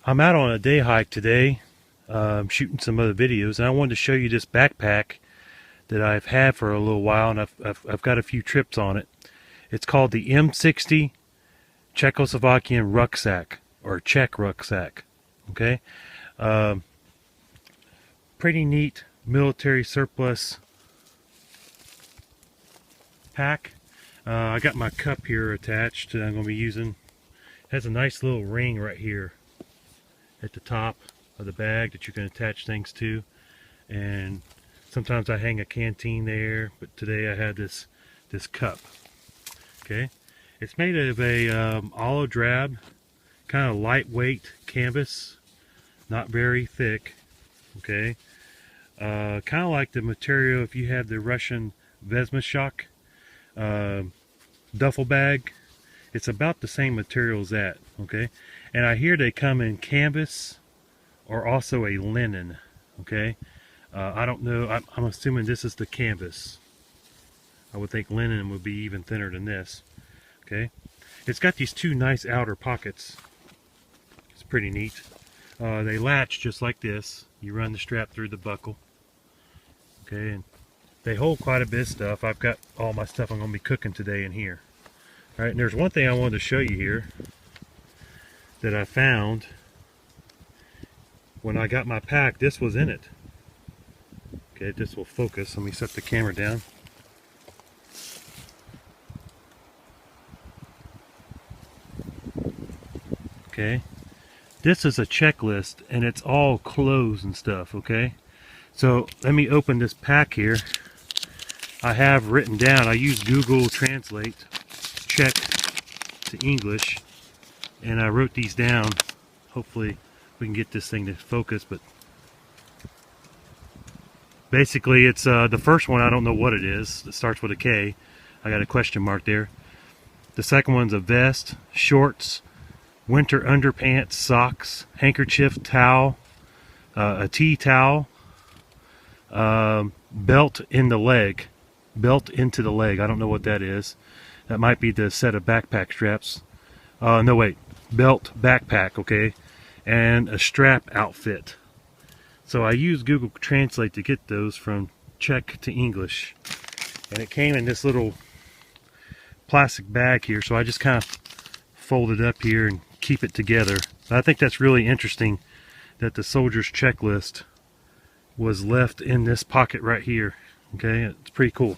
I'm out on a day hike today, shooting some other videos, and I wanted to show you this backpack that I've had for a little while, and I've got a few trips on it. It's called the M60 Czechoslovakian Rucksack, or Czech Rucksack. Okay, pretty neat military surplus pack. I got my cup here attached that I'm going to be using. It has a nice little ring right here at the top of the bag that you can attach things to, and sometimes I hang a canteen there, but today I had this cup. Okay, it's made of a olive drab, kind of lightweight canvas, not very thick. Okay, kind of like the material if you have the Russian Vesmashok duffel bag. It's about the same material as that. Okay, and I hear they come in canvas or also a linen. Okay, I don't know. I'm assuming this is the canvas. I would think linen would be even thinner than this. Okay, it's got these two nice outer pockets. It's pretty neat. They latch just like this. You run the strap through the buckle. Okay, and they hold quite a bit of stuff. I've got all my stuff I'm going to be cooking today in here. All right, and there's one thing I wanted to show you here that I found when I got my pack. This was in it. Okay, this will focus. Let me set the camera down. Okay, this is a checklist, and it's all clothes and stuff. Okay, so let me open this pack here. I have written down, I use Google Translate Czech to English, and I wrote these down. Hopefully we can get this thing to focus, but basically it's the first one, I don't know what it is. It starts with a K. I got a question mark there. The second one's a vest, shorts, winter underpants, socks, handkerchief, towel, a tea towel, belt in the leg. Belt into the leg. I don't know what that is. That might be the set of backpack straps. No, wait. Belt, backpack, okay? And a strap outfit. So I used Google Translate to get those from Czech to English. And it came in this little plastic bag here, so I just kind of fold it up here and keep it together. I think that's really interesting that the soldier's checklist was left in this pocket right here. Okay, it's pretty cool.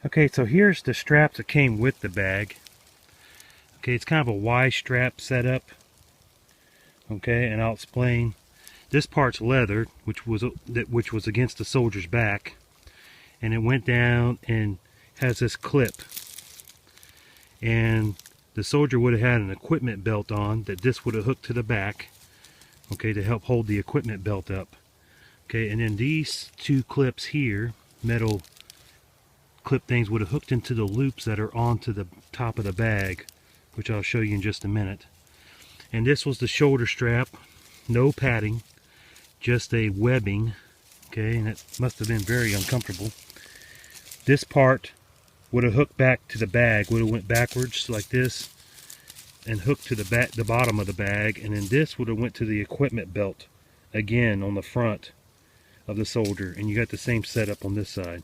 Okay, so here's the straps that came with the bag. Okay, it's kind of a Y strap setup. Okay, and I'll explain. This part's leather, which was against the soldier's back, and it went down and has this clip. And the soldier would have had an equipment belt on that this would have hooked to the back, okay, to help hold the equipment belt up. Okay, and then these two clips here, metal clip things, would have hooked into the loops that are onto the top of the bag, which I'll show you in just a minute. And this was the shoulder strap, no padding, just a webbing. Okay, and it must have been very uncomfortable. This part would have hooked back to the bag, would have went backwards like this and hooked to the bottom of the bag, and then this would have went to the equipment belt again on the front of the soldier. And you got the same setup on this side.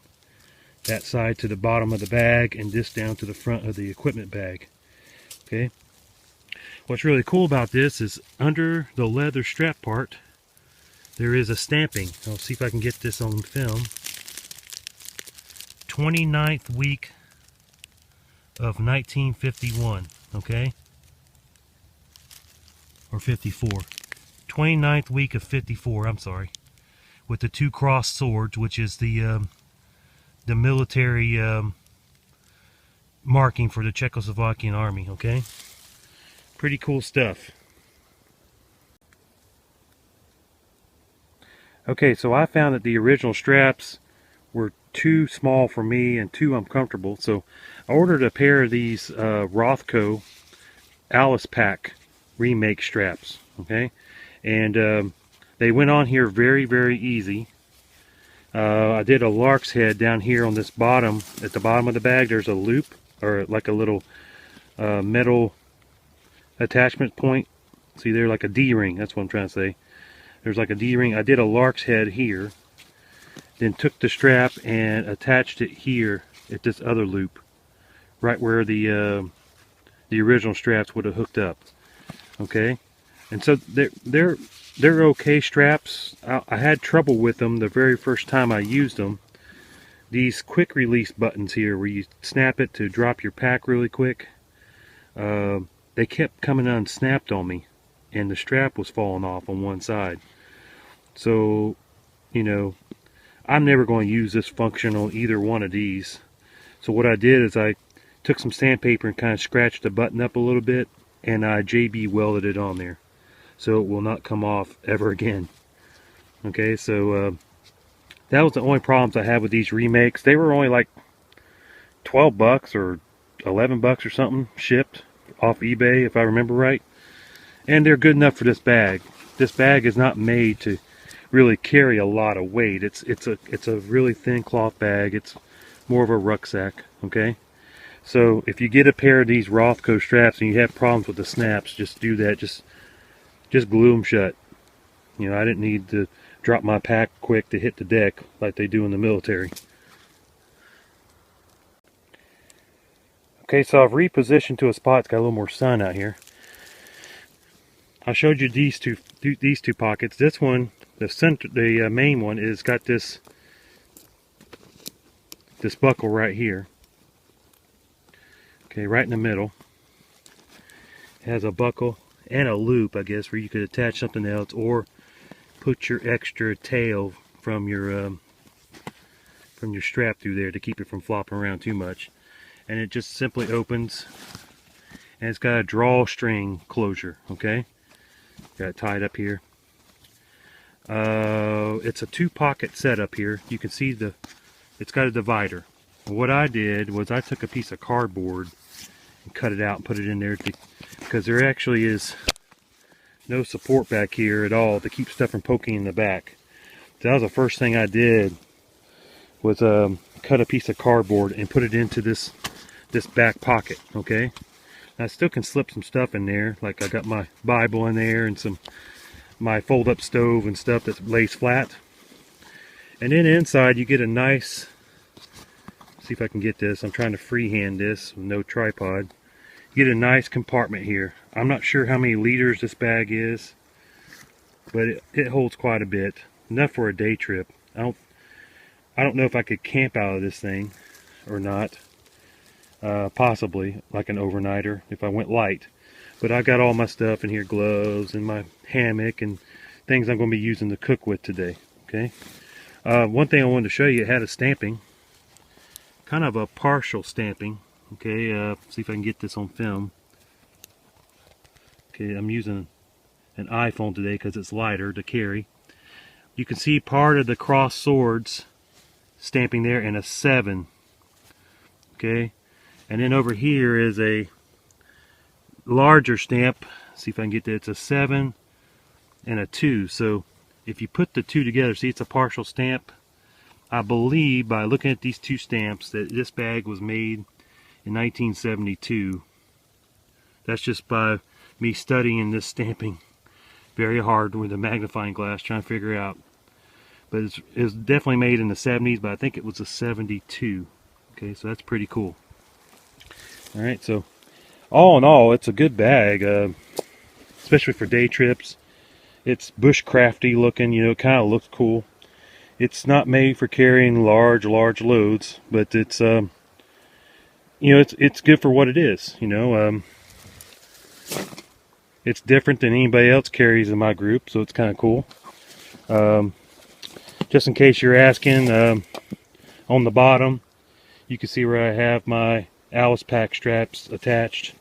That side to the bottom of the bag, and this down to the front of the equipment bag. Okay. What's really cool about this is under the leather strap part there is a stamping. I'll see if I can get this on film. 29th week of 1951, okay? Or 54. 29th week of 54, I'm sorry. With the two crossed swords, which is the military marking for the Czechoslovakian army, okay? Pretty cool stuff. Okay, so I found that the original straps were too small for me and too uncomfortable, so I ordered a pair of these Rothko Alice Pack remake straps, okay? And they went on here very, very easy. I did a lark's head down here on this bottom. At the bottom of the bag there's a loop, or like a little metal attachment point. See there, like a D-ring, that's what I'm trying to say. There's like a D-ring. I did a lark's head here, then took the strap and attached it here at this other loop, right where the original straps would have hooked up. Okay, and so they're okay straps. I had trouble with them the very first time I used them. These quick release buttons here, where you snap it to drop your pack really quick, they kept coming unsnapped on me, and the strap was falling off on one side. So, you know, I'm never going to use this function on either one of these. So what I did is I took some sandpaper and kind of scratched the button up a little bit, and I JB welded it on there, so it will not come off ever again. Okay, so that was the only problems I had with these remakes. They were only like 12 bucks or 11 bucks or something shipped off eBay, if I remember right. And they're good enough for this bag. This bag is not made to really carry a lot of weight. It's a really thin cloth bag. It's more of a rucksack. Okay, so if you get a pair of these Rothko straps and you have problems with the snaps, just do that. Just glue them shut. You know, I didn't need to drop my pack quick to hit the deck like they do in the military. Okay, so I've repositioned to a spot that's got a little more sun out here. I showed you these two pockets. This one, the main one, is got this buckle right here. Okay, right in the middle. It has a buckle and a loop, I guess, where you could attach something else or put your extra tail from your strap through there to keep it from flopping around too much. And it just simply opens, and it's got a drawstring closure. Okay, got it tied up here. It's a 2-pocket setup here. You can see it's got a divider. What I did was I took a piece of cardboard and cut it out and put it in there because there actually is no support back here at all to keep stuff from poking in the back. So that was the first thing I did, was cut a piece of cardboard and put it into this back pocket. Okay, I still can slip some stuff in there, like I got my Bible in there and my fold-up stove and stuff that lays flat. And then inside you get a nice, see if I can get this, I'm trying to freehand this with no tripod. You get a nice compartment here. I'm not sure how many liters this bag is, but it holds quite a bit, enough for a day trip. I don't know if I could camp out of this thing or not. Possibly like an overnighter if I went light. But I've got all my stuff in here, gloves and my hammock and things I'm going to be using to cook with today. Okay. One thing I wanted to show you, it had a stamping, kind of a partial stamping. Okay, see if I can get this on film. Okay, I'm using an iPhone today because it's lighter to carry. You can see part of the cross swords stamping there and a 7. Okay, and then over here is a larger stamp. See if I can get that. It's a 7 and a 2. So if you put the two together, see, it's a partial stamp. I believe by looking at these two stamps that this bag was made in 1972. That's just by me studying this stamping very hard with a magnifying glass, trying to figure out. But it was definitely made in the 70s, but I think it was a 72. Okay, so that's pretty cool. Alright, so all in all, it's a good bag, especially for day trips. It's bushcrafty looking, you know, it kind of looks cool. It's not made for carrying large loads, but it's, you know, it's good for what it is, you know. It's different than anybody else carries in my group, so it's kind of cool. Just in case you're asking, on the bottom, you can see where I have my Alice pack straps attached.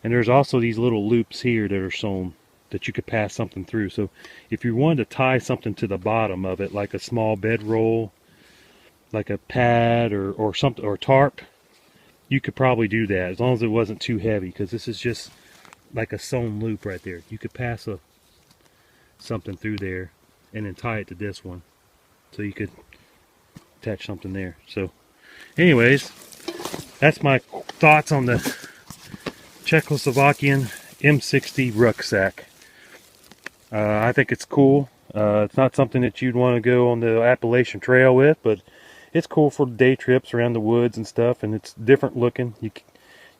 And there's also these little loops here that are sewn that you could pass something through. So if you wanted to tie something to the bottom of it, like a small bedroll, like a pad or something, or tarp, you could probably do that as long as it wasn't too heavy, because this is just like a sewn loop right there. You could pass something through there and then tie it to this one, so you could attach something there. So anyways, that's my thoughts on the Czechoslovakian M60 rucksack. I think it's cool. It's not something that you'd want to go on the Appalachian Trail with, but it's cool for day trips around the woods and stuff, and it's different looking.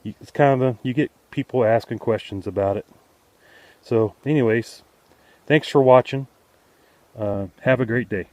It's kind of you get people asking questions about it. So anyways, thanks for watching. Have a great day.